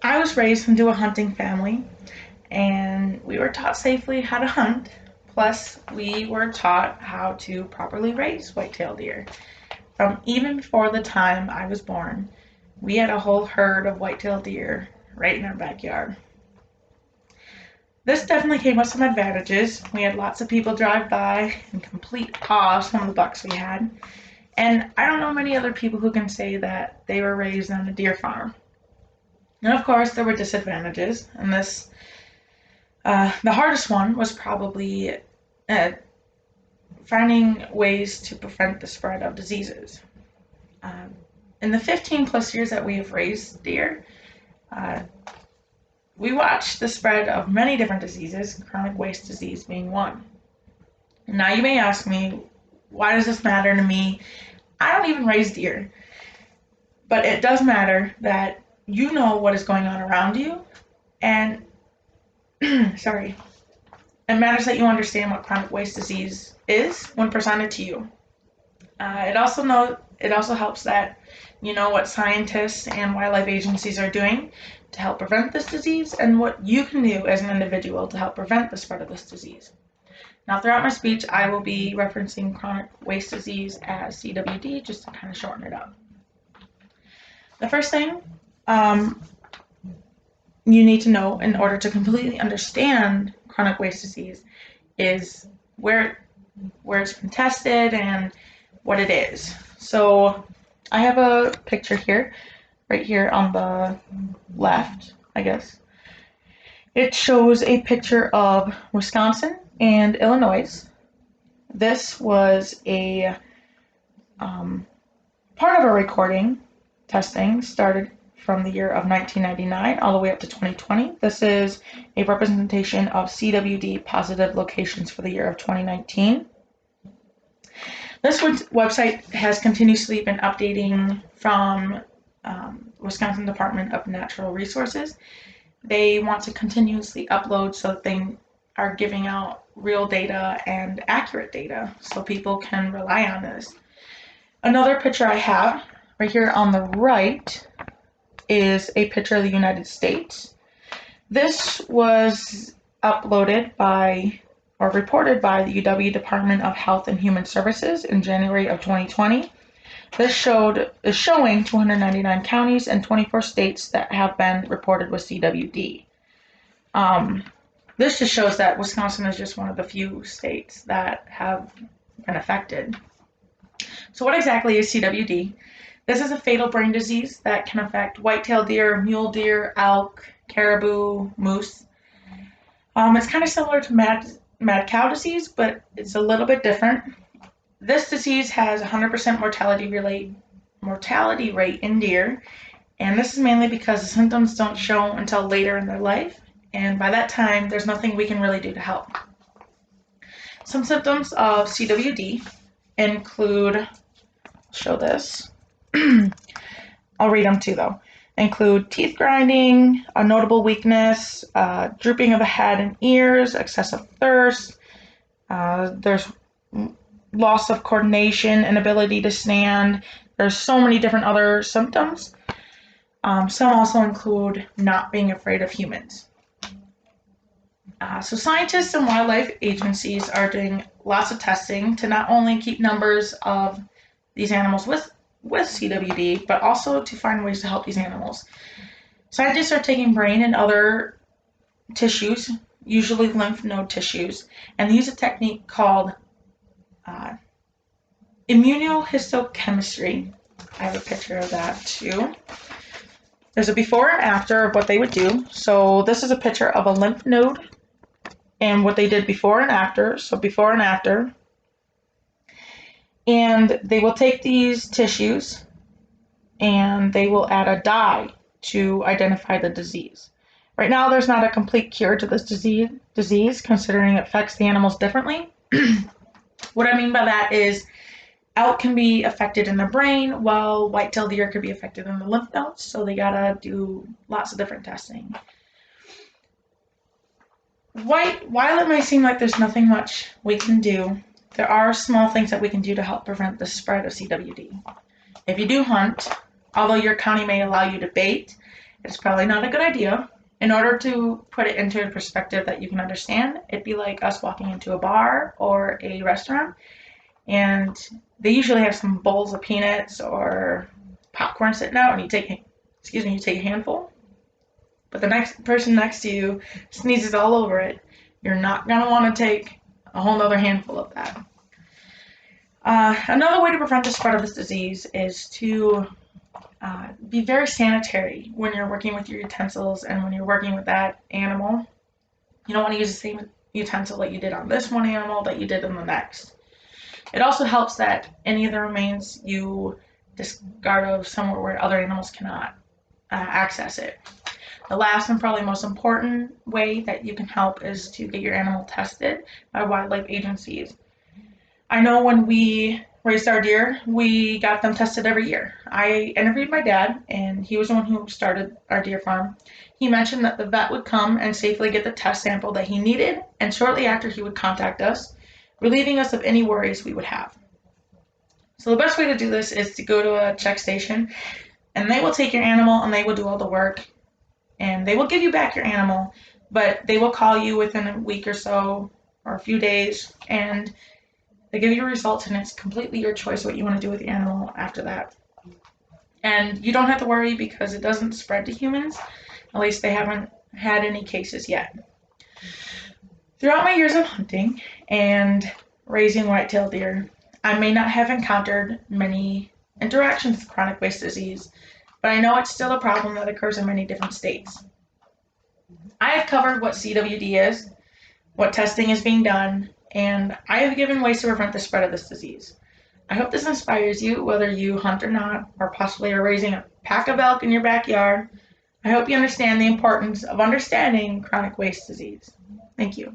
I was raised into a hunting family, and we were taught safely how to hunt. Plus, we were taught how to properly raise white-tailed deer. From even before the time I was born, we had a whole herd of white-tailed deer right in our backyard. This definitely came with some advantages. We had lots of people drive by in complete awe of some of the bucks we had. And I don't know many other people who can say that they were raised on a deer farm. And of course, there were disadvantages, and the hardest one was probably uh, finding ways to prevent the spread of diseases. Um, in the 15 plus years that we have raised deer, uh, we watched the spread of many different diseases, chronic waste disease being one. Now you may ask me, why does this matter to me? I don't even raise deer, but it does matter that you know what is going on around you, and sorry, it matters that you understand what chronic waste disease is when presented to you. It also helps that you know what scientists and wildlife agencies are doing to help prevent this disease and what you can do as an individual to help prevent the spread of this disease. Now, throughout my speech, I will be referencing chronic waste disease as CWD just to kind of shorten it up. The first thing you need to know in order to completely understand chronic waste disease is where it's been tested and what it is. So I have a picture here, right here on the left, I guess. It shows a picture of Wisconsin and Illinois. This was a part of a recording testing started from the year of 1999 all the way up to 2020. This is a representation of CWD positive locations for the year of 2019. This website has continuously been updating from Wisconsin Department of Natural Resources. They want to continuously upload so that they are giving out real data and accurate data so people can rely on this. Another picture I have right here on the right is a picture of the United States. This was uploaded by or reported by the UW Department of Health and Human Services in January of 2020. This is showing 299 counties and 24 states that have been reported with CWD. This just shows that Wisconsin is just one of the few states that have been affected. So what exactly is CWD? This is a fatal brain disease that can affect white-tailed deer, mule deer, elk, caribou, moose. It's kind of similar to mad cow disease, but it's a little bit different. This disease has 100% mortality rate in deer, and this is mainly because the symptoms don't show until later in their life, and by that time, there's nothing we can really do to help. Some symptoms of CWD include, show this, I'll read them too though, include teeth grinding, a notable weakness, drooping of the head and ears, excessive thirst, there's loss of coordination, inability to stand. There's so many different other symptoms. Some also include not being afraid of humans. So scientists and wildlife agencies are doing lots of testing to not only keep numbers of these animals with CWD, but also to find ways to help these animals. Scientists are taking brain and other tissues, usually lymph node tissues, and they use a technique called immunohistochemistry. I have a picture of that too. There's a before and after of what they would do. So this is a picture of a lymph node and what they did before and after. So before and after. And they will take these tissues and they will add a dye to identify the disease. Right now, there's not a complete cure to this disease considering it affects the animals differently. What I mean by that is elk can be affected in the brain, while white-tailed deer could be affected in the lymph nodes, so they gotta do lots of different testing. While it may seem like there's nothing much we can do, there are small things that we can do to help prevent the spread of CWD. If you do hunt, although your county may allow you to bait, it's probably not a good idea. In order to put it into a perspective that you can understand, it'd be like us walking into a bar or a restaurant, and they usually have some bowls of peanuts or popcorn sitting out, and you take a handful, but the next person next to you sneezes all over it. You're not gonna want to take a whole nother handful of that. Another way to prevent the spread of this disease is to be very sanitary when you're working with your utensils and when you're working with that animal. You don't want to use the same utensil that you did on this one animal that you did on the next. It also helps that any of the remains you discard of somewhere where other animals cannot access it. The last and probably most important way that you can help is to get your animal tested by wildlife agencies. I know when we raised our deer, we got them tested every year. I interviewed my dad, and he was the one who started our deer farm. He mentioned that the vet would come and safely get the test sample that he needed, and shortly after he would contact us, relieving us of any worries we would have. So the best way to do this is to go to a check station, and they will take your animal and they will do all the work, and they will give you back your animal, but they will call you within a week or so, or a few days, and they give you results, and it's completely your choice what you want to do with the animal after that. And you don't have to worry because it doesn't spread to humans. At least they haven't had any cases yet. Throughout my years of hunting and raising white-tailed deer, I may not have encountered many interactions with chronic waste disease, but I know it's still a problem that occurs in many different states. I have covered what CWD is, what testing is being done, and I have given ways to prevent the spread of this disease. I hope this inspires you, whether you hunt or not, or possibly are raising a pack of elk in your backyard. I hope you understand the importance of understanding chronic waste disease. Thank you.